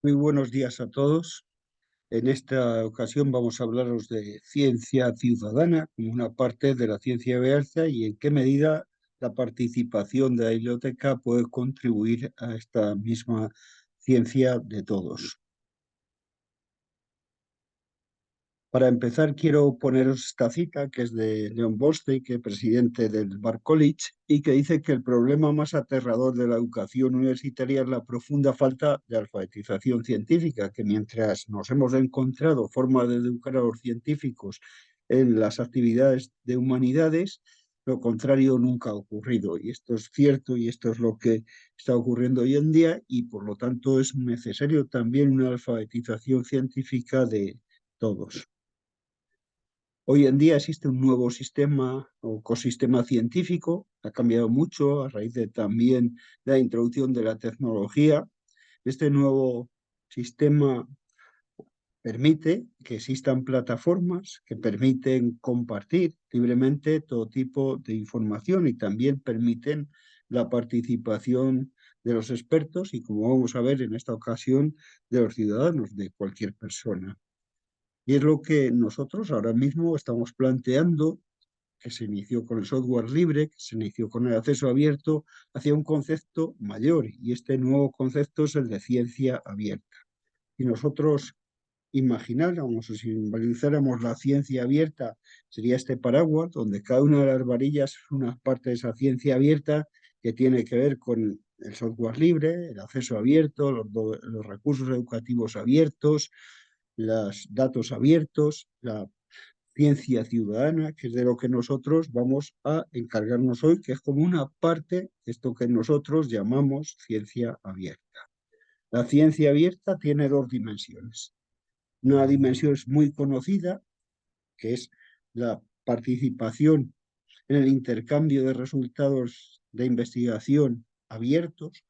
Muy buenos días a todos. En esta ocasión vamos a hablaros de ciencia ciudadana como una parte de la ciencia abierta y en qué medida la participación de la biblioteca puede contribuir a esta misma ciencia de todos. Para empezar, quiero poneros esta cita que es de Leon Bostic, que es presidente del Bard College, y que dice que el problema más aterrador de la educación universitaria es la profunda falta de alfabetización científica, que mientras nos hemos encontrado formas de educar a los científicos en las actividades de humanidades, lo contrario nunca ha ocurrido. Y esto es cierto y esto es lo que está ocurriendo hoy en día y por lo tanto es necesario también una alfabetización científica de todos. Hoy en día existe un nuevo sistema o ecosistema científico, ha cambiado mucho a raíz de también la introducción de la tecnología. Este nuevo sistema permite que existan plataformas que permiten compartir libremente todo tipo de información y también permiten la participación de los expertos y, como vamos a ver en esta ocasión, de los ciudadanos, de cualquier persona. Y es lo que nosotros ahora mismo estamos planteando, que se inició con el software libre, que se inició con el acceso abierto, hacia un concepto mayor. Y este nuevo concepto es el de ciencia abierta. Y nosotros imagináramos o simbolizáramos la ciencia abierta, sería este paraguas donde cada una de las varillas es una parte de esa ciencia abierta que tiene que ver con el software libre, el acceso abierto, los recursos educativos abiertos, los datos abiertos, la ciencia ciudadana, que es de lo que nosotros vamos a encargarnos hoy, que es como una parte de esto que nosotros llamamos ciencia abierta. La ciencia abierta tiene dos dimensiones. Una dimensión es muy conocida, que es la participación en el intercambio de resultados de investigación abiertos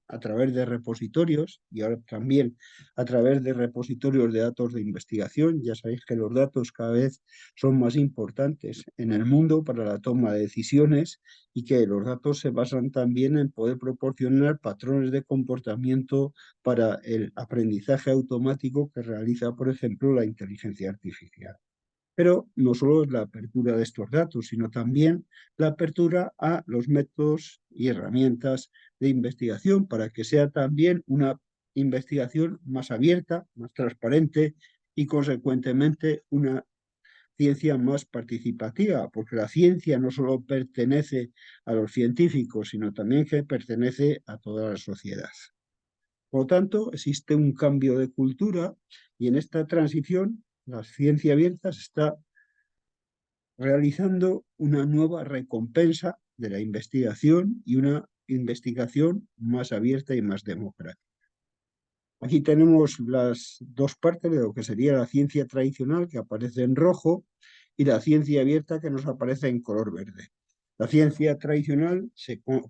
a través de repositorios y ahora también a través de repositorios de datos de investigación. Ya sabéis que los datos cada vez son más importantes en el mundo para la toma de decisiones y que los datos se basan también en poder proporcionar patrones de comportamiento para el aprendizaje automático que realiza, por ejemplo, la inteligencia artificial. Pero no solo es la apertura de estos datos, sino también la apertura a los métodos y herramientas de investigación para que sea también una investigación más abierta, más transparente y, consecuentemente, una ciencia más participativa, porque la ciencia no solo pertenece a los científicos, sino también que pertenece a toda la sociedad. Por lo tanto, existe un cambio de cultura y en esta transición la ciencia abierta se está realizando una nueva recompensa de la investigación y una investigación más abierta y más democrática. Aquí tenemos las dos partes de lo que sería la ciencia tradicional, que aparece en rojo, y la ciencia abierta, que nos aparece en color verde. La ciencia tradicional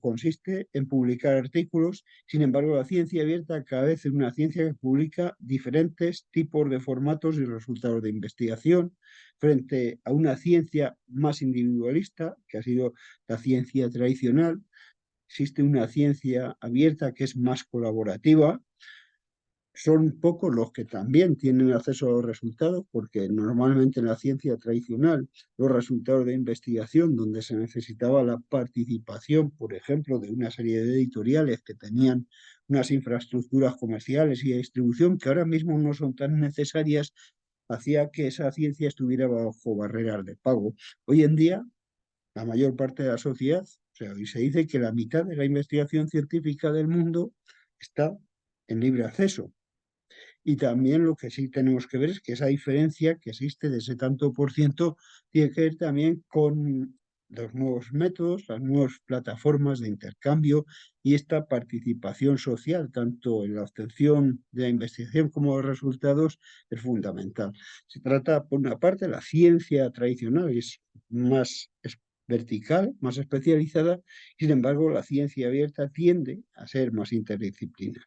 consiste en publicar artículos, sin embargo, la ciencia abierta cada vez es una ciencia que publica diferentes tipos de formatos y resultados de investigación, frente a una ciencia más individualista, que ha sido la ciencia tradicional. Existe una ciencia abierta que es más colaborativa. Son pocos los que también tienen acceso a los resultados, porque normalmente en la ciencia tradicional los resultados de investigación, donde se necesitaba la participación, por ejemplo, de una serie de editoriales que tenían unas infraestructuras comerciales y de distribución que ahora mismo no son tan necesarias, hacía que esa ciencia estuviera bajo barreras de pago. Hoy en día, la mayor parte de la sociedad, o sea, hoy se dice que la mitad de la investigación científica del mundo está en libre acceso. Y también lo que sí tenemos que ver es que esa diferencia que existe de ese tanto por ciento tiene que ver también con los nuevos métodos, las nuevas plataformas de intercambio y esta participación social, tanto en la obtención de la investigación como de los resultados, es fundamental. Se trata, por una parte, la ciencia tradicional, es más vertical, más especializada, sin embargo, la ciencia abierta tiende a ser más interdisciplinar.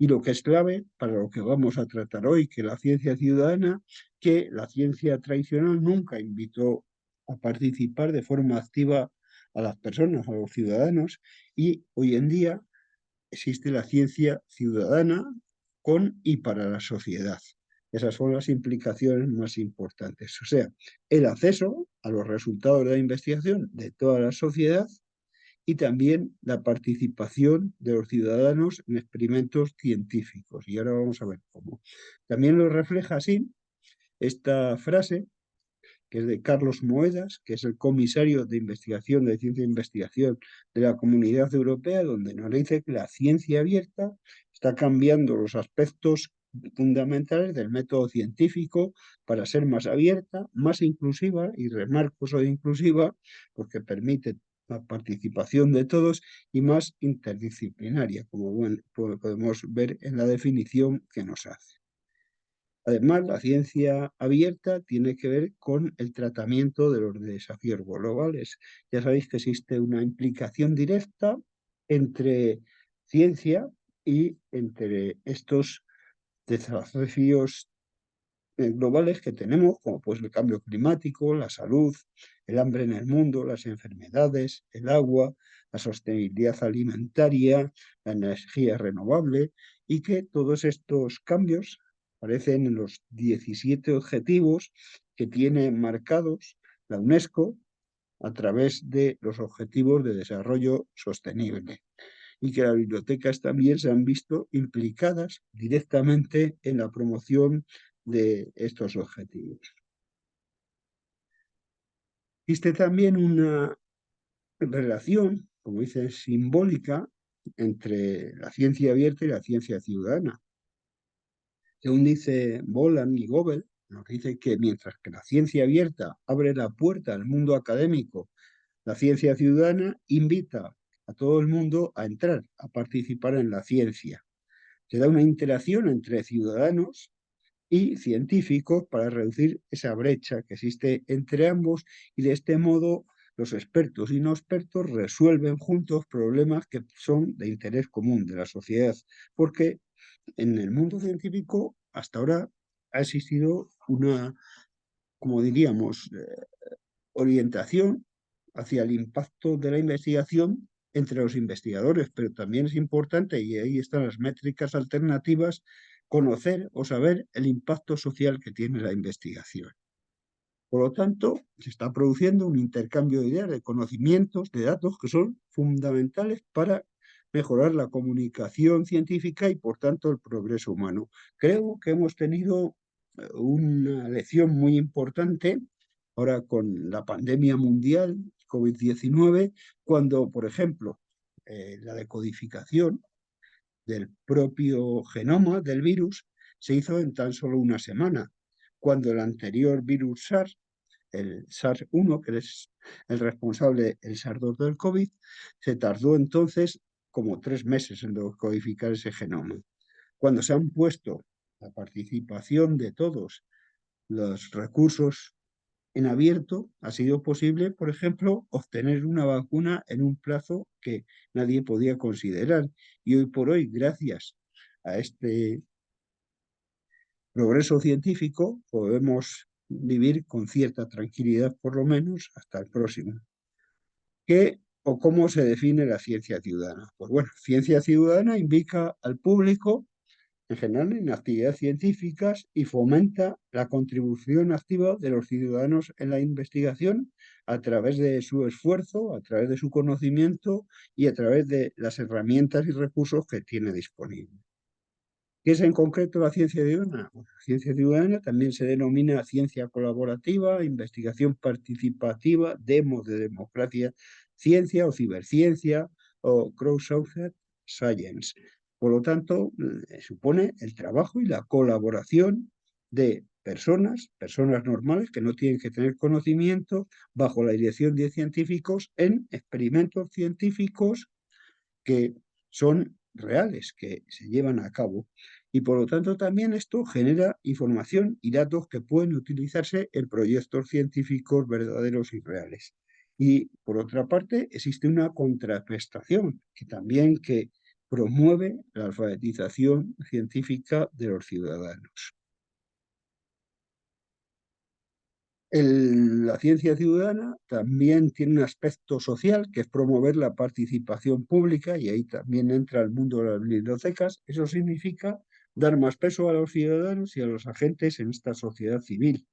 Y lo que es clave para lo que vamos a tratar hoy, que la ciencia ciudadana, que la ciencia tradicional nunca invitó a participar de forma activa a las personas, a los ciudadanos, y hoy en día existe la ciencia ciudadana con y para la sociedad. Esas son las implicaciones más importantes. O sea, el acceso a los resultados de la investigación de toda la sociedad y también la participación de los ciudadanos en experimentos científicos. Y ahora vamos a ver cómo. También lo refleja así esta frase, que es de Carlos Moedas, que es el comisario de investigación, de ciencia e investigación de la Comunidad Europea, donde nos dice que la ciencia abierta está cambiando los aspectos fundamentales del método científico para ser más abierta, más inclusiva, y remarco eso de inclusiva, porque permite la participación de todos y más interdisciplinaria, como podemos ver en la definición que nos hace. Además, la ciencia abierta tiene que ver con el tratamiento de los desafíos globales. Ya sabéis que existe una implicación directa entre ciencia y entre estos desafíos globales que tenemos, como pues el cambio climático, la salud, el hambre en el mundo, las enfermedades, el agua, la sostenibilidad alimentaria, la energía renovable, y que todos estos cambios aparecen en los 17 objetivos que tiene marcados la UNESCO a través de los Objetivos de Desarrollo Sostenible, y que las bibliotecas también se han visto implicadas directamente en la promoción de estos objetivos. Existe también una relación, como dice, simbólica entre la ciencia abierta y la ciencia ciudadana. Según dice Boland y Gobel, nos dice que mientras que la ciencia abierta abre la puerta al mundo académico, la ciencia ciudadana invita a todo el mundo a entrar, a participar en la ciencia. Se da una interacción entre ciudadanos y científicos para reducir esa brecha que existe entre ambos, y de este modo los expertos y no expertos resuelven juntos problemas que son de interés común de la sociedad, porque en el mundo científico hasta ahora ha existido una, como diríamos, orientación hacia el impacto de la investigación entre los investigadores, pero también es importante, y ahí están las métricas alternativas, conocer o saber el impacto social que tiene la investigación. Por lo tanto, se está produciendo un intercambio de ideas, de conocimientos, de datos que son fundamentales para mejorar la comunicación científica y, por tanto, el progreso humano. Creo que hemos tenido una lección muy importante ahora con la pandemia mundial, COVID-19, cuando, por ejemplo, la decodificación del propio genoma del virus se hizo en tan solo una semana, cuando el anterior virus SARS, el SARS-1, que es el responsable, el SARS-2 del COVID, se tardó entonces como 3 meses en decodificar ese genoma. Cuando se han puesto la participación de todos los recursos en abierto, ha sido posible, por ejemplo, obtener una vacuna en un plazo que nadie podía considerar. Y hoy por hoy, gracias a este progreso científico, podemos vivir con cierta tranquilidad, por lo menos, hasta el próximo. ¿Qué o cómo se define la ciencia ciudadana? Pues bueno, ciencia ciudadana indica al público en general en actividades científicas y fomenta la contribución activa de los ciudadanos en la investigación a través de su esfuerzo, a través de su conocimiento y a través de las herramientas y recursos que tiene disponibles. ¿Qué es en concreto la ciencia ciudadana? Bueno, la ciencia ciudadana también se denomina ciencia colaborativa, investigación participativa, demos de democracia, ciencia o ciberciencia o crowdsourced science. Por lo tanto, supone el trabajo y la colaboración de personas normales que no tienen que tener conocimiento, bajo la dirección de científicos en experimentos científicos que son reales, que se llevan a cabo. Y por lo tanto también esto genera información y datos que pueden utilizarse en proyectos científicos verdaderos y reales. Y por otra parte existe una contraprestación que promueve la alfabetización científica de los ciudadanos. La ciencia ciudadana también tiene un aspecto social, que es promover la participación pública, y ahí también entra el mundo de las bibliotecas. Eso significa dar más peso a los ciudadanos y a los agentes en esta sociedad civil.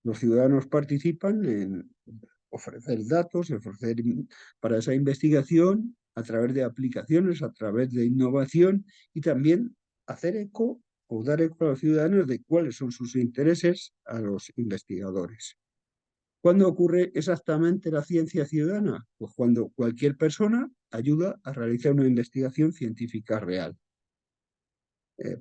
Los ciudadanos participan en ofrecer datos, para esa investigación a través de aplicaciones, a través de innovación y también hacer eco o dar eco a los ciudadanos de cuáles son sus intereses a los investigadores. ¿Cuándo ocurre exactamente la ciencia ciudadana? Pues cuando cualquier persona ayuda a realizar una investigación científica real.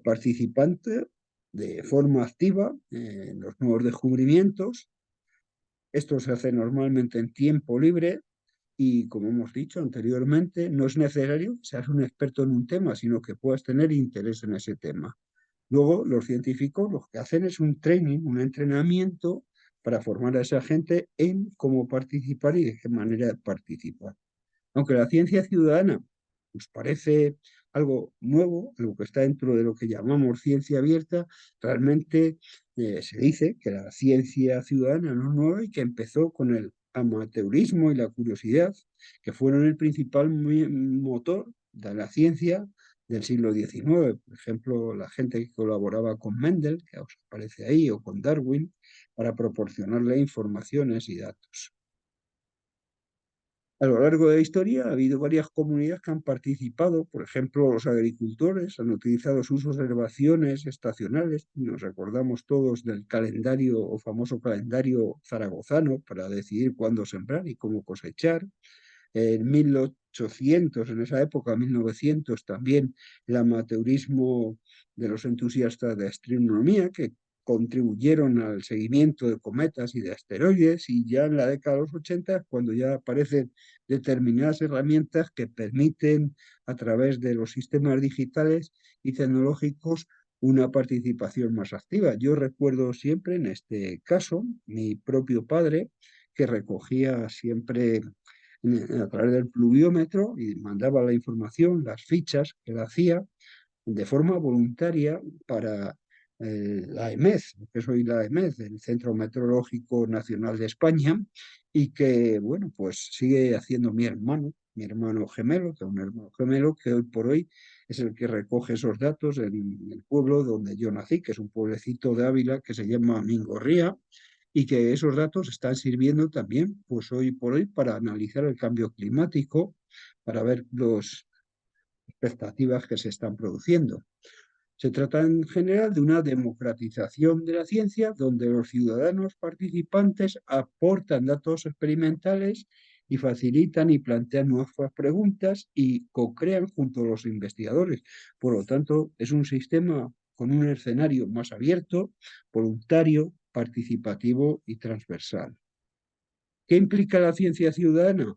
Participante de forma activa en los nuevos descubrimientos. Esto se hace normalmente en tiempo libre y, como hemos dicho anteriormente, no es necesario que seas un experto en un tema, sino que puedas tener interés en ese tema. Luego, los científicos lo que hacen es un training, un entrenamiento para formar a esa gente en cómo participar y de qué manera participar. Aunque la ciencia ciudadana nos parece algo nuevo, algo que está dentro de lo que llamamos ciencia abierta, realmente se dice que la ciencia ciudadana no es nueva y que empezó con el amateurismo y la curiosidad, que fueron el principal motor de la ciencia del siglo XIX. Por ejemplo, la gente que colaboraba con Mendel, que os aparece ahí, o con Darwin, para proporcionarle informaciones y datos. A lo largo de la historia ha habido varias comunidades que han participado, por ejemplo, los agricultores han utilizado sus observaciones estacionales, nos recordamos todos del calendario o famoso calendario zaragozano para decidir cuándo sembrar y cómo cosechar. En 1800, en esa época, 1900, también el amateurismo de los entusiastas de astronomía, que contribuyeron al seguimiento de cometas y de asteroides, y ya en la década de los 80, cuando ya aparecen determinadas herramientas que permiten, a través de los sistemas digitales y tecnológicos, una participación más activa. Yo recuerdo siempre, en este caso, mi propio padre, que recogía siempre a través del pluviómetro y mandaba la información, las fichas que él hacía de forma voluntaria para la EMEZ, que soy la EMEZ, el Centro Meteorológico Nacional de España, y que, bueno, pues sigue haciendo mi hermano gemelo, tengo un hermano gemelo que hoy por hoy es el que recoge esos datos en el pueblo donde yo nací, que es un pueblecito de Ávila que se llama Mingorría, y que esos datos están sirviendo también, pues hoy por hoy, para analizar el cambio climático, para ver las expectativas que se están produciendo. Se trata en general de una democratización de la ciencia donde los ciudadanos participantes aportan datos experimentales y facilitan y plantean nuevas preguntas y co-crean junto a los investigadores. Por lo tanto, es un sistema con un escenario más abierto, voluntario, participativo y transversal. ¿Qué implica la ciencia ciudadana?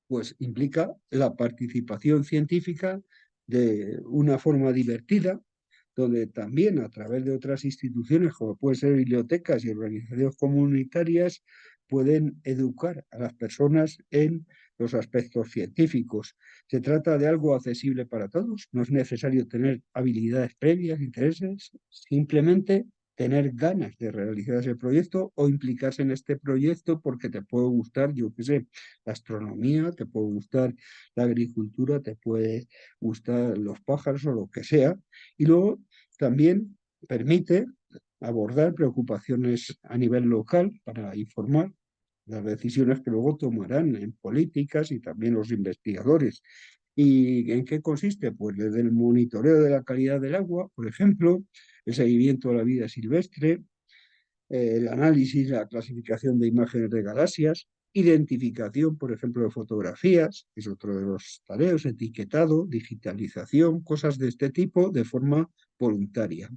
Pues implica la participación científica de una forma divertida, donde también a través de otras instituciones, como pueden ser bibliotecas y organizaciones comunitarias, pueden educar a las personas en los aspectos científicos. Se trata de algo accesible para todos, no es necesario tener habilidades previas, intereses, simplemente tener ganas de realizar ese proyecto o implicarse en este proyecto porque te puede gustar, yo qué sé, la astronomía, te puede gustar la agricultura, te puede gustar los pájaros o lo que sea. Y luego también permite abordar preocupaciones a nivel local para informar las decisiones que luego tomarán en políticas y también los investigadores. ¿Y en qué consiste? Pues desde el monitoreo de la calidad del agua, por ejemplo, el seguimiento de la vida silvestre, el análisis, la clasificación de imágenes de galaxias, identificación, por ejemplo, de fotografías, que es otro de los tareas, etiquetado, digitalización, cosas de este tipo de forma voluntaria.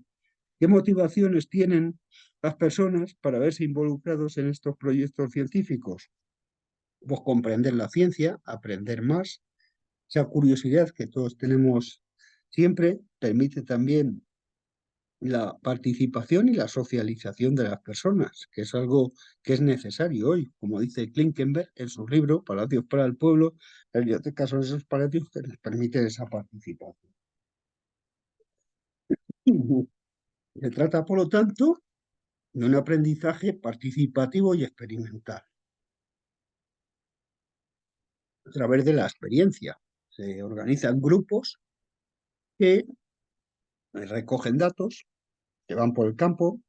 ¿Qué motivaciones tienen las personas para verse involucrados en estos proyectos científicos? Pues comprender la ciencia, aprender más, esa curiosidad que todos tenemos siempre permite también la participación y la socialización de las personas, que es algo que es necesario hoy, como dice Klinkenberg en su libro Palacios para el Pueblo, las bibliotecas son esos palacios que les permiten esa participación. Se trata, por lo tanto, de un aprendizaje participativo y experimental a través de la experiencia. Se organizan grupos que recogen datos que van por el campo,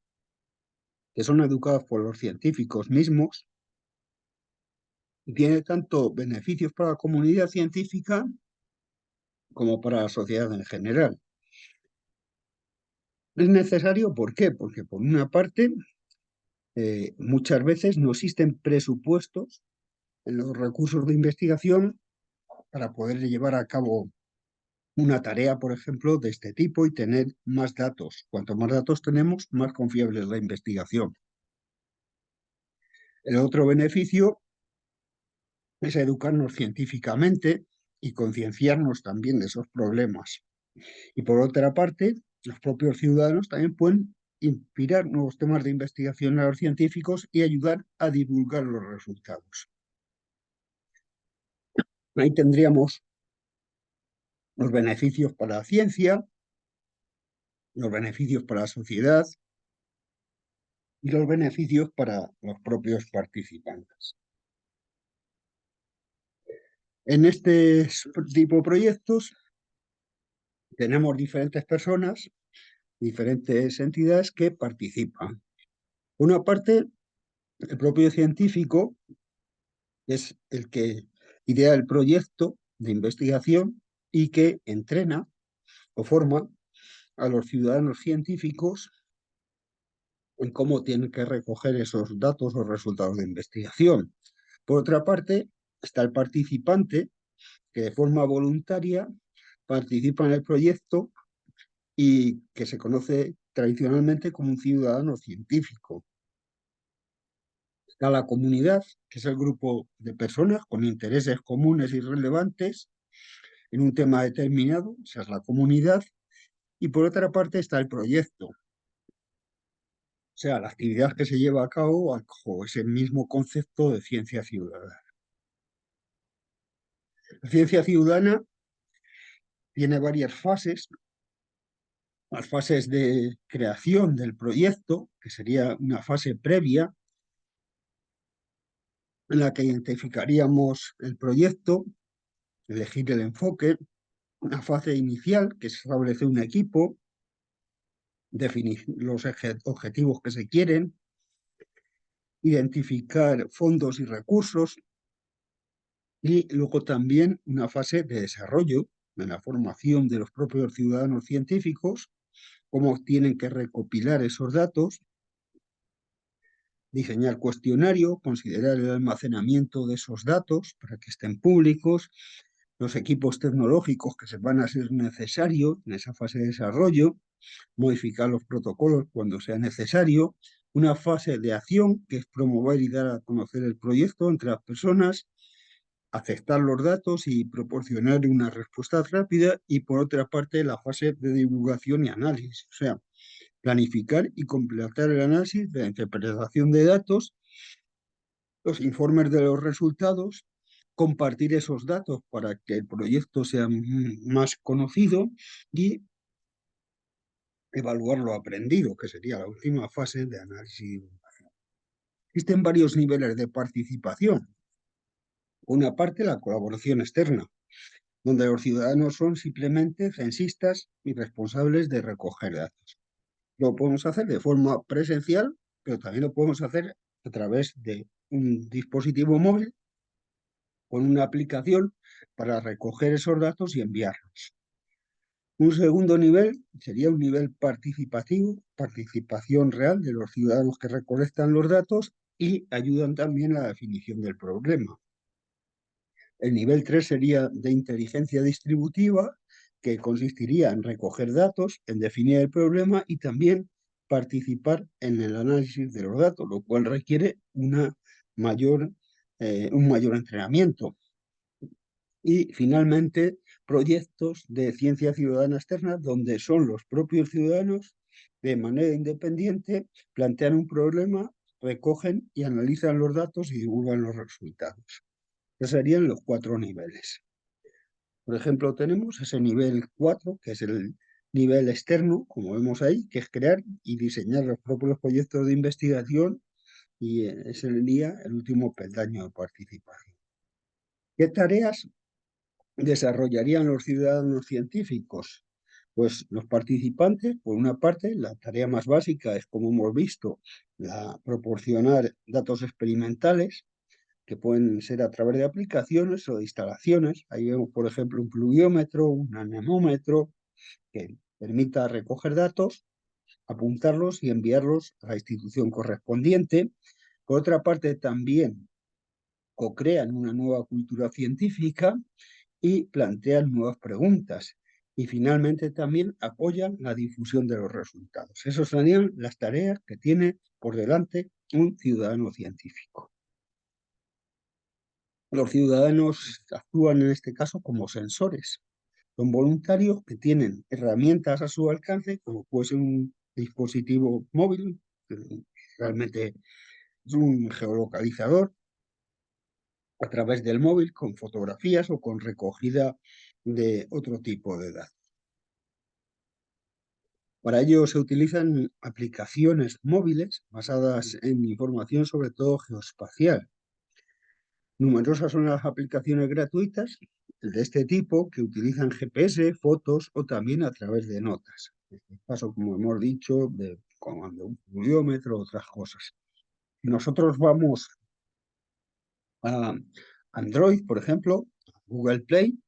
que son educados por los científicos mismos, y tiene tanto beneficios para la comunidad científica como para la sociedad en general. Es necesario, ¿por qué? Porque por una parte, muchas veces no existen presupuestos en los recursos de investigación para poder llevar a cabo una tarea, por ejemplo, de este tipo y tener más datos. Cuanto más datos tenemos, más confiable es la investigación. El otro beneficio es educarnos científicamente y concienciarnos también de esos problemas. Y por otra parte, los propios ciudadanos también pueden inspirar nuevos temas de investigación a los científicos y ayudar a divulgar los resultados. Ahí tendríamos los beneficios para la ciencia, los beneficios para la sociedad y los beneficios para los propios participantes. En este tipo de proyectos tenemos diferentes personas, diferentes entidades que participan. Una parte, el propio científico es el que idea el proyecto de investigación y que entrena o forma a los ciudadanos científicos en cómo tienen que recoger esos datos o resultados de investigación. Por otra parte, está el participante que de forma voluntaria participa en el proyecto y que se conoce tradicionalmente como un ciudadano científico. Está la comunidad, que es el grupo de personas con intereses comunes y relevantes en un tema determinado, esa es la comunidad, y por otra parte está el proyecto, o sea, la actividad que se lleva a cabo bajo ese mismo concepto de ciencia ciudadana. La ciencia ciudadana tiene varias fases, las fases de creación del proyecto, que sería una fase previa en la que identificaríamos el proyecto, elegir el enfoque, una fase inicial, que es establecer un equipo, definir los objetivos que se quieren, identificar fondos y recursos, y luego también una fase de desarrollo, de la formación de los propios ciudadanos científicos, cómo tienen que recopilar esos datos, diseñar cuestionario, considerar el almacenamiento de esos datos para que estén públicos, los equipos tecnológicos que se van a ser necesarios en esa fase de desarrollo, modificar los protocolos cuando sea necesario, una fase de acción que es promover y dar a conocer el proyecto entre las personas, aceptar los datos y proporcionar una respuesta rápida, y por otra parte la fase de divulgación y análisis, o sea, planificar y completar el análisis de la interpretación de datos, los informes de los resultados, compartir esos datos para que el proyecto sea más conocido y evaluar lo aprendido, que sería la última fase de análisis. Existen varios niveles de participación. Una parte, la colaboración externa, donde los ciudadanos son simplemente censistas y responsables de recoger datos. Lo podemos hacer de forma presencial, pero también lo podemos hacer a través de un dispositivo móvil con una aplicación para recoger esos datos y enviarlos. Un segundo nivel sería un nivel participativo, participación real de los ciudadanos que recolectan los datos y ayudan también a la definición del problema. El nivel 3 sería de inteligencia distributiva, que consistiría en recoger datos, en definir el problema y también participar en el análisis de los datos, lo cual requiere un mayor entrenamiento. Y finalmente, proyectos de ciencia ciudadana externa, donde son los propios ciudadanos, de manera independiente, plantean un problema, recogen y analizan los datos y divulgan los resultados. Esos serían los 4 niveles. Por ejemplo, tenemos ese nivel 4, que es el nivel externo, como vemos ahí, que es crear y diseñar los propios proyectos de investigación, y ese sería el último peldaño de participación. ¿Qué tareas desarrollarían los ciudadanos científicos? Pues los participantes, por una parte, la tarea más básica es, como hemos visto, proporcionar datos experimentales que pueden ser a través de aplicaciones o de instalaciones. Ahí vemos, por ejemplo, un pluviómetro, un anemómetro, que permita recoger datos, apuntarlos y enviarlos a la institución correspondiente. Por otra parte, también co-crean una nueva cultura científica y plantean nuevas preguntas. Y finalmente también apoyan la difusión de los resultados. Esas serían las tareas que tiene por delante un ciudadano científico. Los ciudadanos actúan en este caso como sensores. Son voluntarios que tienen herramientas a su alcance, como puede ser un dispositivo móvil, que realmente es un geolocalizador, a través del móvil con fotografías o con recogida de otro tipo de datos. Para ello se utilizan aplicaciones móviles basadas en información sobre todo geoespacial. Numerosas son las aplicaciones gratuitas de este tipo que utilizan GPS, fotos o también a través de notas. En este caso, como hemos dicho, de comando, un pluviómetro, otras cosas. Si nosotros vamos a Android, por ejemplo, Google Play,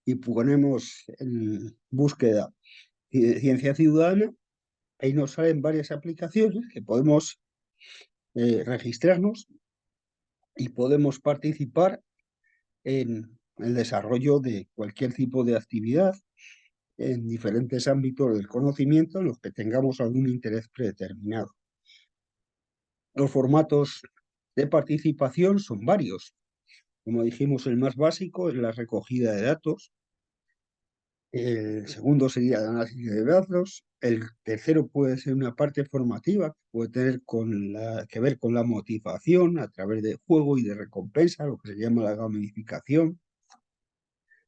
y ponemos en búsqueda ciencia ciudadana, ahí nos salen varias aplicaciones que podemos registrarnos y podemos participar en el desarrollo de cualquier tipo de actividad en diferentes ámbitos del conocimiento en los que tengamos algún interés predeterminado. Los formatos de participación son varios. Como dijimos, el más básico es la recogida de datos. El segundo sería el análisis de datos. El tercero puede ser una parte formativa, que puede tener que ver con la motivación a través de juego y de recompensa, lo que se llama la gamificación,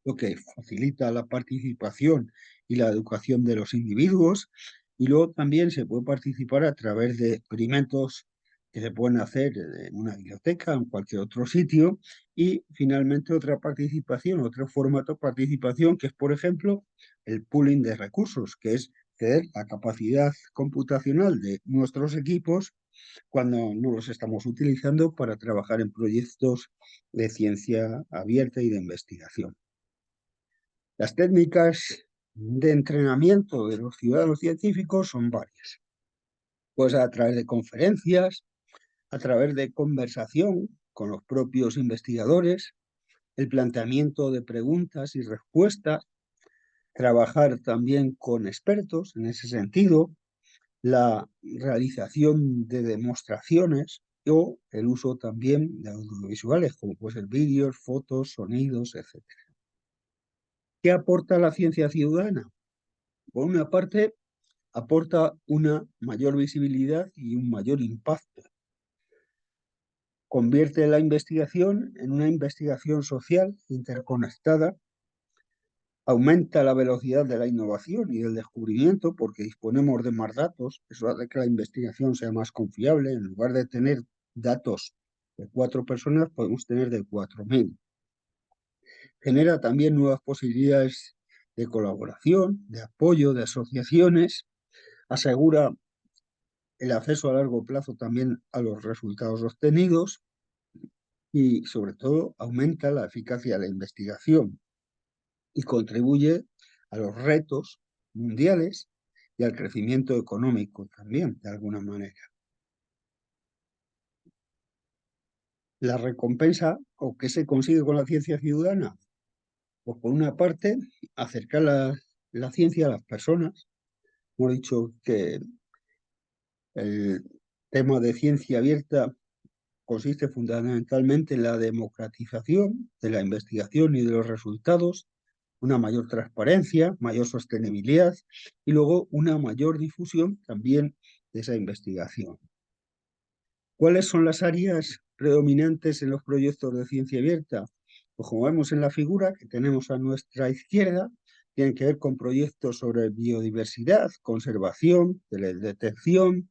lo que facilita la participación y la educación de los individuos. Y luego también se puede participar a través de experimentos que se pueden hacer en una biblioteca, en cualquier otro sitio. Y finalmente otra participación, otro formato de participación, que es, por ejemplo, el pooling de recursos, que es ceder la capacidad computacional de nuestros equipos cuando no los estamos utilizando para trabajar en proyectos de ciencia abierta y de investigación. Las técnicas de entrenamiento de los ciudadanos científicos son varias. Pues a través de conferencias, a través de conversación con los propios investigadores, el planteamiento de preguntas y respuestas, trabajar también con expertos en ese sentido, la realización de demostraciones o el uso también de audiovisuales, como pueden ser vídeos, fotos, sonidos, etc. ¿Qué aporta la ciencia ciudadana? Por una parte, aporta una mayor visibilidad y un mayor impacto. Convierte la investigación en una investigación social interconectada, aumenta la velocidad de la innovación y del descubrimiento porque disponemos de más datos, eso hace que la investigación sea más confiable. En lugar de tener datos de 4 personas, podemos tener de 4.000. Genera también nuevas posibilidades de colaboración, de apoyo, de asociaciones, asegura el acceso a largo plazo también a los resultados obtenidos y, sobre todo, aumenta la eficacia de la investigación y contribuye a los retos mundiales y al crecimiento económico también, de alguna manera. La recompensa, o qué se consigue con la ciencia ciudadana, pues por una parte, acercar la ciencia a las personas. Hemos dicho que el tema de ciencia abierta consiste fundamentalmente en la democratización de la investigación y de los resultados, una mayor transparencia, mayor sostenibilidad y luego una mayor difusión también de esa investigación. ¿Cuáles son las áreas predominantes en los proyectos de ciencia abierta? Pues como vemos en la figura que tenemos a nuestra izquierda, tienen que ver con proyectos sobre biodiversidad, conservación, detección,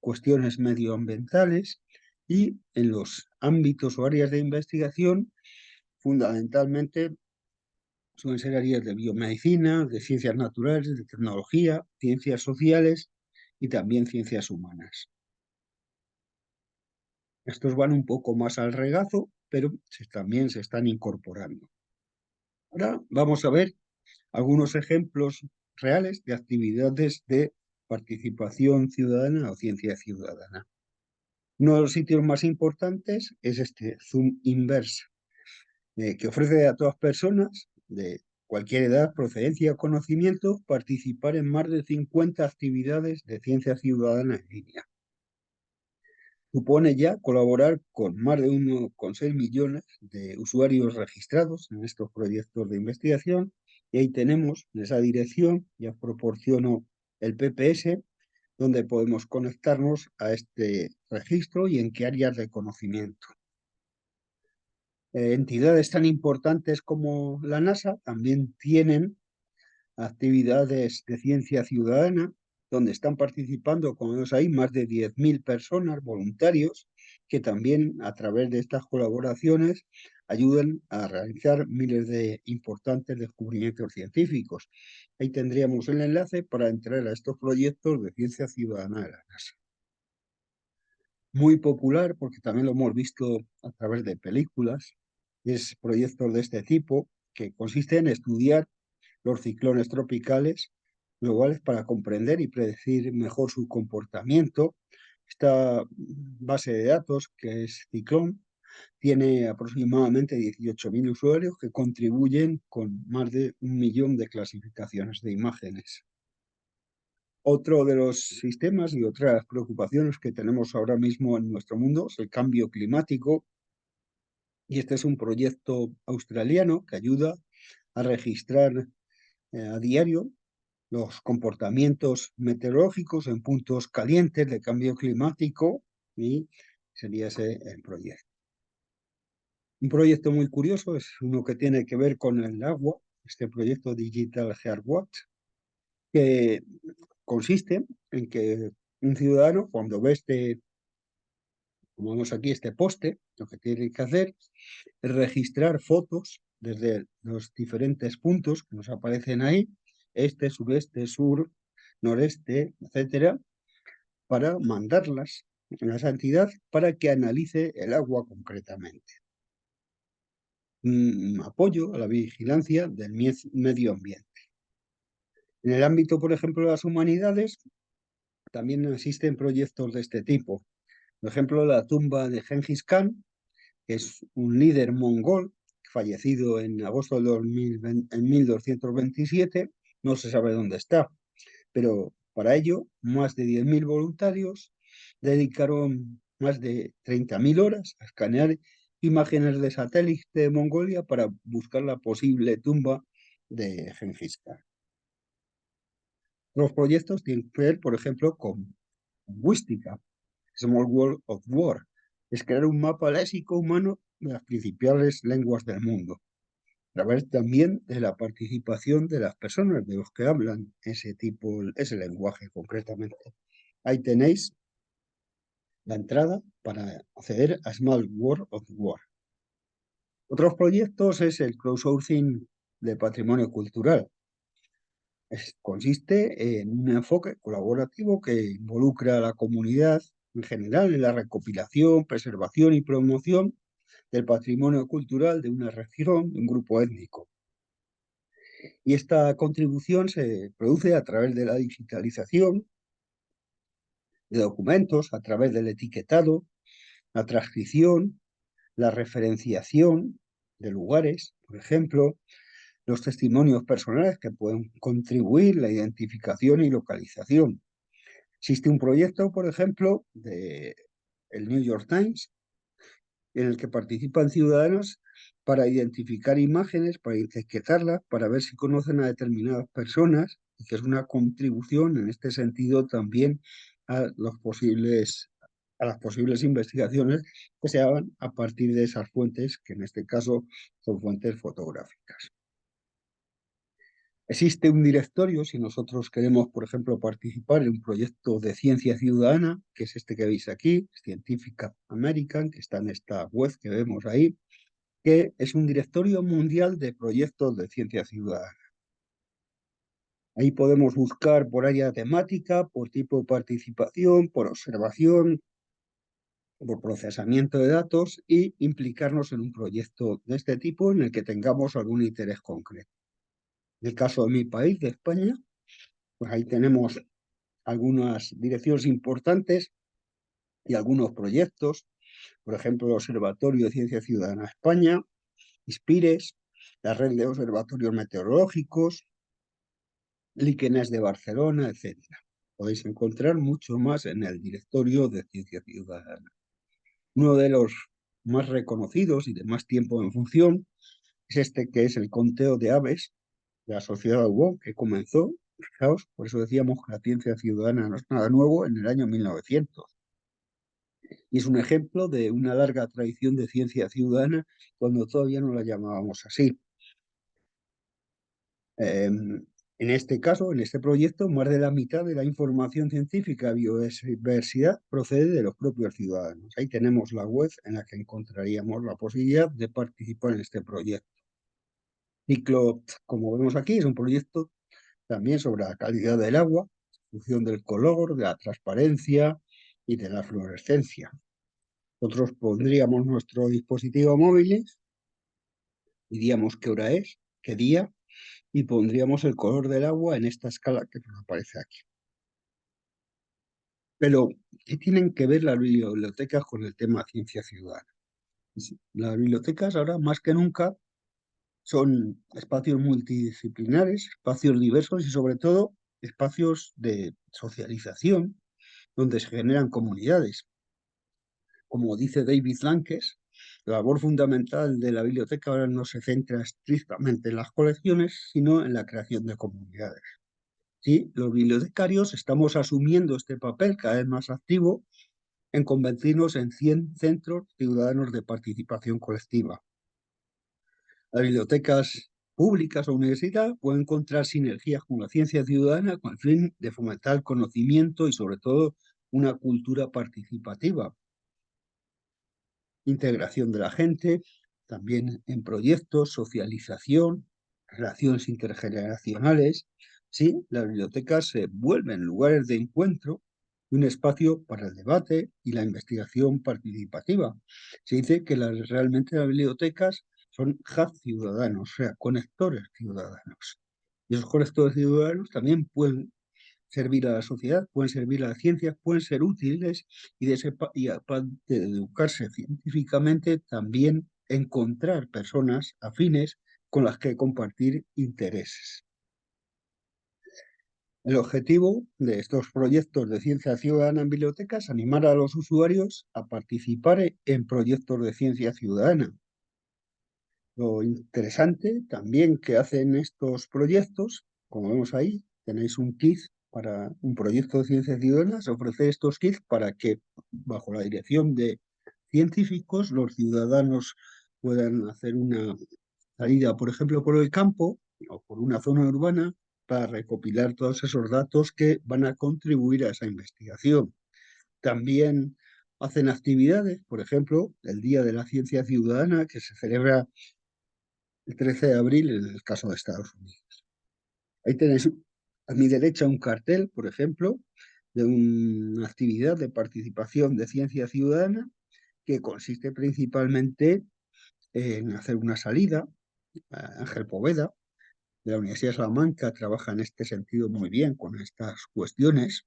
cuestiones medioambientales y en los ámbitos o áreas de investigación, fundamentalmente Suelen ser áreas de biomedicina, de ciencias naturales, de tecnología, ciencias sociales y también ciencias humanas. Estos van un poco más al regazo, pero también se están incorporando. Ahora vamos a ver algunos ejemplos reales de actividades de participación ciudadana o ciencia ciudadana. Uno de los sitios más importantes es este Zoom Inverse, que ofrece a todas personas de cualquier edad, procedencia o conocimiento participar en más de 50 actividades de ciencia ciudadana en línea. Supone ya colaborar con más de 1,6 millones de usuarios registrados en estos proyectos de investigación, y ahí tenemos en esa dirección, ya os proporciono el PPS, donde podemos conectarnos a este registro y en qué áreas de conocimiento. Entidades tan importantes como la NASA también tienen actividades de ciencia ciudadana, donde están participando, como vemos ahí, más de 10.000 personas, voluntarios, que también a través de estas colaboraciones ayudan a realizar miles de importantes descubrimientos científicos. Ahí tendríamos el enlace para entrar a estos proyectos de ciencia ciudadana de la NASA. Muy popular, porque también lo hemos visto a través de películas, es proyectos de este tipo, que consiste en estudiar los ciclones tropicales globales para comprender y predecir mejor su comportamiento. Esta base de datos, que es Ciclón, tiene aproximadamente 18.000 usuarios que contribuyen con más de 1 millón de clasificaciones de imágenes. Otro de los sistemas y otras preocupaciones que tenemos ahora mismo en nuestro mundo es el cambio climático, y este es un proyecto australiano que ayuda a registrar a diario los comportamientos meteorológicos en puntos calientes de cambio climático, y sería ese el proyecto. Un proyecto muy curioso es uno que tiene que ver con el agua, este proyecto Digital Earthwatch, que consiste en que un ciudadano, cuando ve como vemos aquí, este poste, lo que tiene que hacer es registrar fotos desde los diferentes puntos que nos aparecen ahí, este, sureste, sur, noreste, etcétera, para mandarlas a esa entidad para que analice el agua concretamente. Un apoyo a la vigilancia del medio ambiente. En el ámbito, por ejemplo, de las humanidades, también existen proyectos de este tipo. Por ejemplo, la tumba de Gengis Khan, que es un líder mongol fallecido en agosto de 1227, no se sabe dónde está, pero para ello más de 10.000 voluntarios dedicaron más de 30.000 horas a escanear imágenes de satélite de Mongolia para buscar la posible tumba de Gengis Khan. Los proyectos tienen que ver, por ejemplo, con lingüística, Small World of War, es crear un mapa léxico humano de las principales lenguas del mundo, a través también de la participación de las personas, de los que hablan ese lenguaje concretamente. Ahí tenéis la entrada para acceder a Small World of War. Otros proyectos es el crowdsourcing de patrimonio cultural. Consiste en un enfoque colaborativo que involucra a la comunidad en general en la recopilación, preservación y promoción del patrimonio cultural de una región, de un grupo étnico. Y esta contribución se produce a través de la digitalización de documentos, a través del etiquetado, la transcripción, la referenciación de lugares, por ejemplo, los testimonios personales que pueden contribuir, la identificación y localización. Existe un proyecto, por ejemplo, del New York Times, en el que participan ciudadanos para identificar imágenes, para etiquetarlas, para ver si conocen a determinadas personas, y que es una contribución en este sentido también a las posibles investigaciones que se hagan a partir de esas fuentes, que en este caso son fuentes fotográficas. Existe un directorio si nosotros queremos, por ejemplo, participar en un proyecto de ciencia ciudadana, que es este que veis aquí, Scientific American, que está en esta web que vemos ahí, que es un directorio mundial de proyectos de ciencia ciudadana. Ahí podemos buscar por área temática, por tipo de participación, por observación, por procesamiento de datos y implicarnos en un proyecto de este tipo en el que tengamos algún interés concreto. En el caso de mi país, de España, pues ahí tenemos algunas direcciones importantes y algunos proyectos, por ejemplo, el Observatorio de Ciencia Ciudadana España, ISPIRES, la Red de Observatorios Meteorológicos, Líquenes de Barcelona, etcétera. Podéis encontrar mucho más en el directorio de Ciencia Ciudadana. Uno de los más reconocidos y de más tiempo en función es este que es el conteo de aves de la Sociedad UOC, que comenzó, fijaos, por eso decíamos que la ciencia ciudadana no es nada nuevo, en el año 1900. Y es un ejemplo de una larga tradición de ciencia ciudadana cuando todavía no la llamábamos así. En este caso, en este proyecto, más de la mitad de la información científica de biodiversidad procede de los propios ciudadanos. Ahí tenemos la web en la que encontraríamos la posibilidad de participar en este proyecto. Ciclo, como vemos aquí, es un proyecto también sobre la calidad del agua, función del color, de la transparencia y de la fluorescencia. Nosotros pondríamos nuestro dispositivo móvil, diríamos qué hora es, qué día, y pondríamos el color del agua en esta escala que nos aparece aquí. Pero, ¿qué tienen que ver las bibliotecas con el tema ciencia ciudadana? Las bibliotecas ahora, más que nunca, son espacios multidisciplinares, espacios diversos y, sobre todo, espacios de socialización donde se generan comunidades. Como dice David Lankes, la labor fundamental de la biblioteca ahora no se centra estrictamente en las colecciones, sino en la creación de comunidades. Sí, los bibliotecarios estamos asumiendo este papel cada vez más activo en convertirnos en 100 centros ciudadanos de participación colectiva. Las bibliotecas públicas o universidades pueden encontrar sinergias con la ciencia ciudadana con el fin de fomentar el conocimiento y, sobre todo, una cultura participativa. Integración de la gente, también en proyectos, socialización, relaciones intergeneracionales. Sí, las bibliotecas se vuelven lugares de encuentro y un espacio para el debate y la investigación participativa. Se dice que realmente las bibliotecas son hubs ciudadanos, o sea, conectores ciudadanos. Y esos conectores ciudadanos también pueden servir a la sociedad, pueden servir a la ciencia, pueden ser útiles y aparte de educarse científicamente, también encontrar personas afines con las que compartir intereses. El objetivo de estos proyectos de ciencia ciudadana en bibliotecas es animar a los usuarios a participar en proyectos de ciencia ciudadana. Lo interesante también que hacen estos proyectos, como vemos ahí, tenéis un kit para un proyecto de ciencia ciudadana, se ofrece estos kits para que, bajo la dirección de científicos, los ciudadanos puedan hacer una salida, por ejemplo, por el campo o por una zona urbana para recopilar todos esos datos que van a contribuir a esa investigación. También hacen actividades, por ejemplo, el Día de la Ciencia Ciudadana, que se celebra el 13 de abril en el caso de Estados Unidos. Ahí tenéis a mi derecha un cartel, por ejemplo, de una actividad de participación de ciencia ciudadana que consiste principalmente en hacer una salida. Ángel Poveda, de la Universidad de Salamanca, trabaja en este sentido muy bien con estas cuestiones.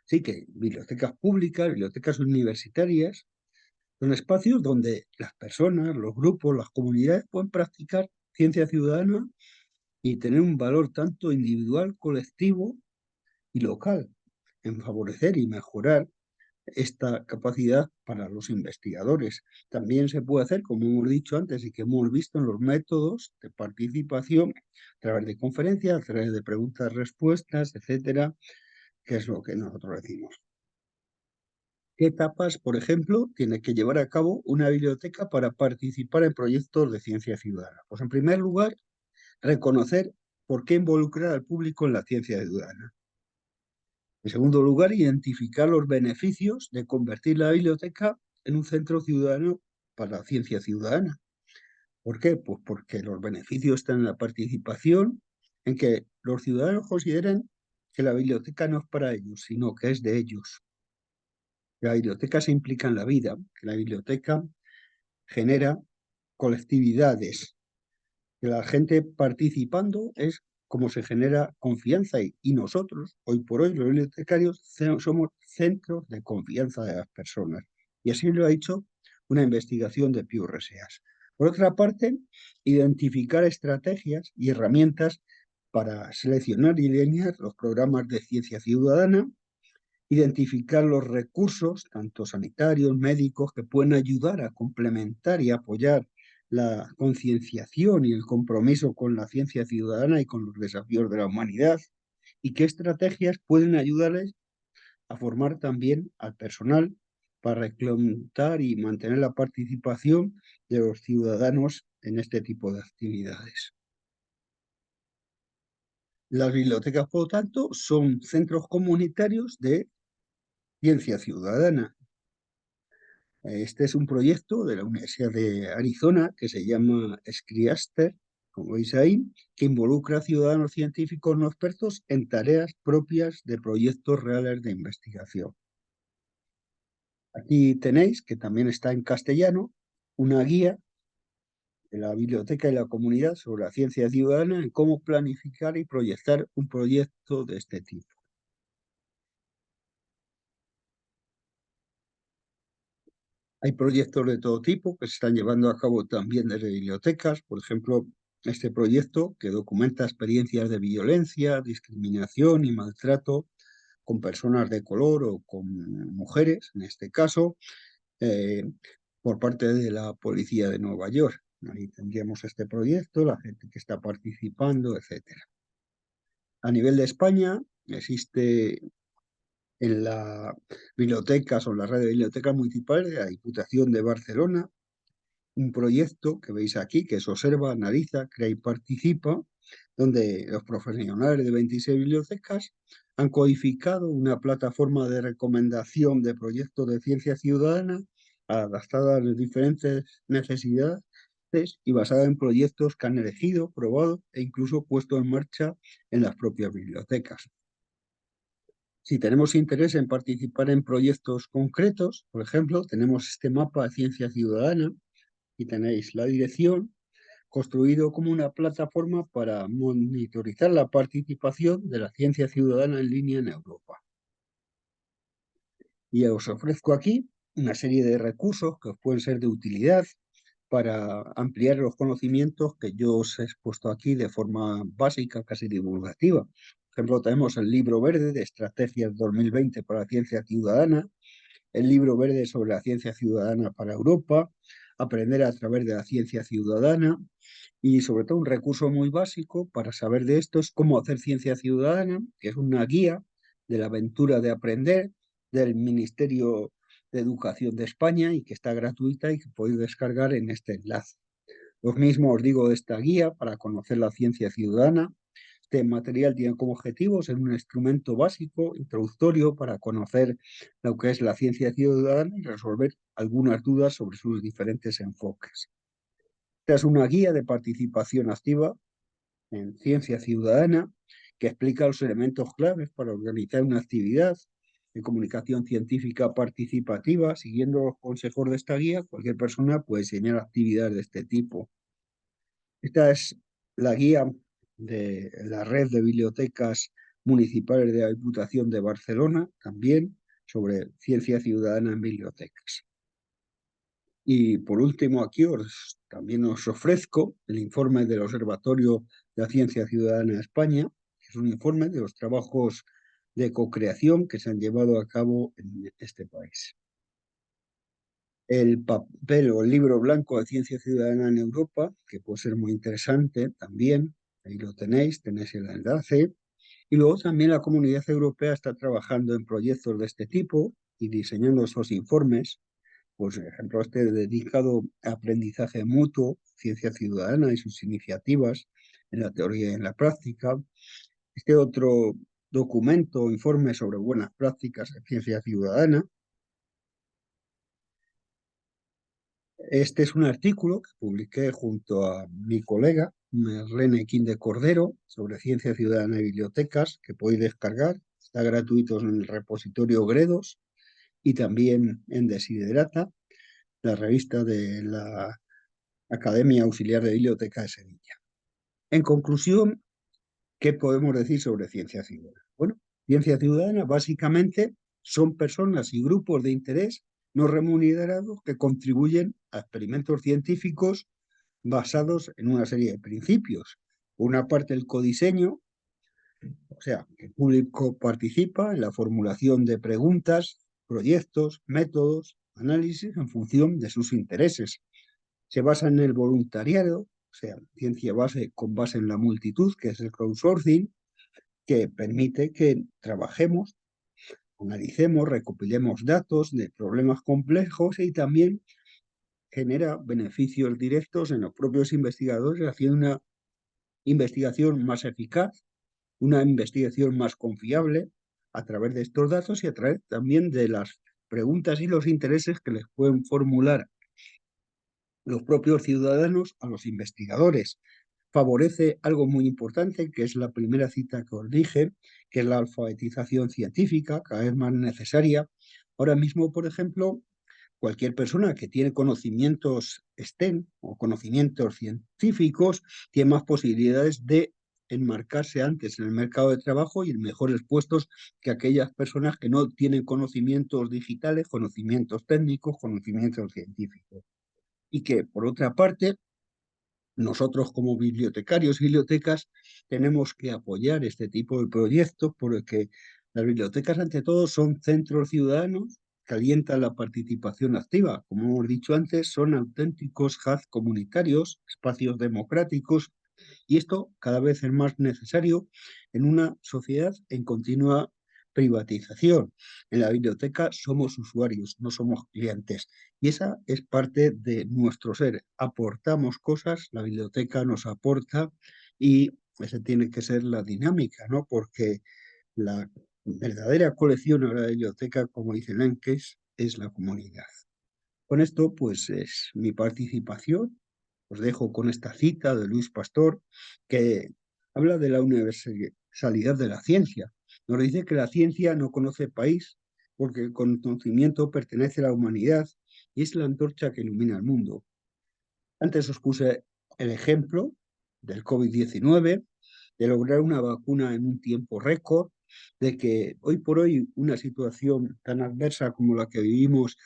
Sí que bibliotecas públicas, bibliotecas universitarias, son espacios donde las personas, los grupos, las comunidades pueden practicar ciencia ciudadana y tener un valor tanto individual, colectivo y local en favorecer y mejorar esta capacidad para los investigadores. También se puede hacer, como hemos dicho antes y que hemos visto en los métodos de participación, a través de conferencias, a través de preguntas-respuestas, etcétera, que es lo que nosotros decimos. ¿Qué etapas, por ejemplo, tiene que llevar a cabo una biblioteca para participar en proyectos de ciencia ciudadana? Pues, en primer lugar, reconocer por qué involucrar al público en la ciencia ciudadana. En segundo lugar, identificar los beneficios de convertir la biblioteca en un centro ciudadano para la ciencia ciudadana. ¿Por qué? Pues porque los beneficios están en la participación, en que los ciudadanos consideren que la biblioteca no es para ellos, sino que es de ellos. La biblioteca se implica en la vida, que la biblioteca genera colectividades, que la gente participando es como se genera confianza y nosotros, hoy por hoy, los bibliotecarios, somos centros de confianza de las personas. Y así lo ha hecho una investigación de Pew Research. Por otra parte, identificar estrategias y herramientas para seleccionar y alinear los programas de ciencia ciudadana, identificar los recursos, tanto sanitarios, médicos, que pueden ayudar a complementar y apoyar la concienciación y el compromiso con la ciencia ciudadana y con los desafíos de la humanidad, y qué estrategias pueden ayudarles a formar también al personal para reclutar y mantener la participación de los ciudadanos en este tipo de actividades. Las bibliotecas, por lo tanto, son centros comunitarios de ciencia ciudadana. Este es un proyecto de la Universidad de Arizona que se llama SCRIASTER, como veis ahí, que involucra a ciudadanos científicos no expertos en tareas propias de proyectos reales de investigación. Aquí tenéis, que también está en castellano, una guía de la biblioteca y la comunidad sobre la ciencia ciudadana en cómo planificar y proyectar un proyecto de este tipo. Hay proyectos de todo tipo que se están llevando a cabo también desde bibliotecas. Por ejemplo, este proyecto que documenta experiencias de violencia, discriminación y maltrato con personas de color o con mujeres, en este caso, eh, por parte de la Policía de Nueva York. Ahí tendríamos este proyecto, la gente que está participando, etcétera. A nivel de España, existe en la bibliotecas o en la red de bibliotecas municipales de la Diputación de Barcelona un proyecto que veis aquí, que es Observa, Analiza, Crea y Participa, donde los profesionales de 26 bibliotecas han codificado una plataforma de recomendación de proyectos de ciencia ciudadana adaptada a las diferentes necesidades y basada en proyectos que han elegido, probado e incluso puesto en marcha en las propias bibliotecas. Si tenemos interés en participar en proyectos concretos, por ejemplo, tenemos este mapa de ciencia ciudadana y tenéis la dirección, construido como una plataforma para monitorizar la participación de la ciencia ciudadana en línea en Europa. Y os ofrezco aquí una serie de recursos que os pueden ser de utilidad para ampliar los conocimientos que yo os he expuesto aquí de forma básica, casi divulgativa. Por ejemplo, tenemos el libro verde de Estrategias 2020 para la Ciencia Ciudadana, el libro verde sobre la ciencia ciudadana para Europa, Aprender a través de la ciencia ciudadana, y sobre todo un recurso muy básico para saber de esto es cómo hacer ciencia ciudadana, que es una guía de la aventura de aprender del Ministerio de Educación de España y que está gratuita y que podéis descargar en este enlace. Lo mismo os digo de esta guía para conocer la ciencia ciudadana. Este material tiene como objetivo ser un instrumento básico, introductorio, para conocer lo que es la ciencia ciudadana y resolver algunas dudas sobre sus diferentes enfoques. Esta es una guía de participación activa en ciencia ciudadana que explica los elementos claves para organizar una actividad de comunicación científica participativa. Siguiendo los consejos de esta guía, cualquier persona puede diseñar actividades de este tipo. Esta es la guía de la red de bibliotecas municipales de la Diputación de Barcelona, también sobre ciencia ciudadana en bibliotecas. Y por último, aquí también os ofrezco el informe del Observatorio de la Ciencia Ciudadana de España, que es un informe de los trabajos de co-creación que se han llevado a cabo en este país. El papel o el libro blanco de Ciencia Ciudadana en Europa, que puede ser muy interesante también, ahí lo tenéis el enlace. Y luego también la Comunidad Europea está trabajando en proyectos de este tipo y diseñando esos informes. Pues, por ejemplo, este dedicado a aprendizaje mutuo, ciencia ciudadana y sus iniciativas en la teoría y en la práctica. Este otro documento o informe sobre buenas prácticas en ciencia ciudadana. Este es un artículo que publiqué junto a mi colega Merlene Quinde Cordero sobre ciencia ciudadana y bibliotecas, que podéis descargar. Está gratuito en el repositorio Gredos y también en Desiderata, la revista de la Academia Auxiliar de Biblioteca de Sevilla. En conclusión, ¿qué podemos decir sobre ciencia ciudadana? Bueno, ciencia ciudadana básicamente son personas y grupos de interés no remunerados que contribuyen a experimentos científicos basados en una serie de principios. Por una parte, el codiseño, o sea, el público participa en la formulación de preguntas, proyectos, métodos, análisis en función de sus intereses. Se basa en el voluntariado, o sea, ciencia base con base en la multitud, que es el crowdsourcing, que permite que trabajemos, analicemos, recopilemos datos de problemas complejos y también genera beneficios directos en los propios investigadores, haciendo una investigación más eficaz, una investigación más confiable a través de estos datos y a través también de las preguntas y los intereses que les pueden formular los propios ciudadanos a los investigadores. Favorece algo muy importante, que es la primera cita que os dije, que es la alfabetización científica, cada vez más necesaria. Ahora mismo, por ejemplo, cualquier persona que tiene conocimientos STEM o conocimientos científicos tiene más posibilidades de enmarcarse antes en el mercado de trabajo y en mejores puestos que aquellas personas que no tienen conocimientos digitales, conocimientos técnicos, conocimientos científicos. Y que, por otra parte, nosotros como bibliotecarios y bibliotecas tenemos que apoyar este tipo de proyectos porque las bibliotecas ante todo son centros ciudadanos que alientan la participación activa. Como hemos dicho antes, son auténticos hubs comunitarios, espacios democráticos y esto cada vez es más necesario en una sociedad en continua privatización. En la biblioteca somos usuarios, no somos clientes. Y esa es parte de nuestro ser. Aportamos cosas, la biblioteca nos aporta y esa tiene que ser la dinámica, ¿no? Porque la verdadera colección de la biblioteca, como dice Lenkes, es la comunidad. Con esto, pues es mi participación. Os dejo con esta cita de Luis Pastor que habla de la universalidad de la ciencia. Nos dice que la ciencia no conoce país porque el conocimiento pertenece a la humanidad y es la antorcha que ilumina el mundo. Antes os puse el ejemplo del COVID-19, de lograr una vacuna en un tiempo récord, de que hoy por hoy una situación tan adversa como la que vivimos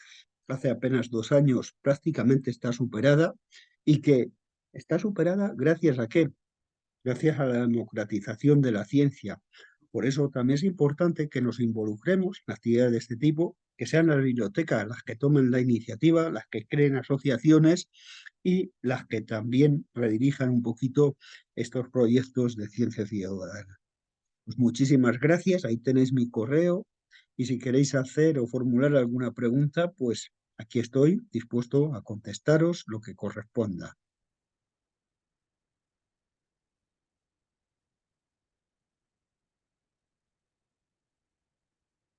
hace apenas 2 años prácticamente está superada y que está superada gracias a qué? Gracias a la democratización de la ciencia. Por eso también es importante que nos involucremos en actividades de este tipo, que sean las bibliotecas las que tomen la iniciativa, las que creen asociaciones y las que también redirijan un poquito estos proyectos de ciencia ciudadana. Pues muchísimas gracias, ahí tenéis mi correo y si queréis hacer o formular alguna pregunta, pues aquí estoy dispuesto a contestaros lo que corresponda.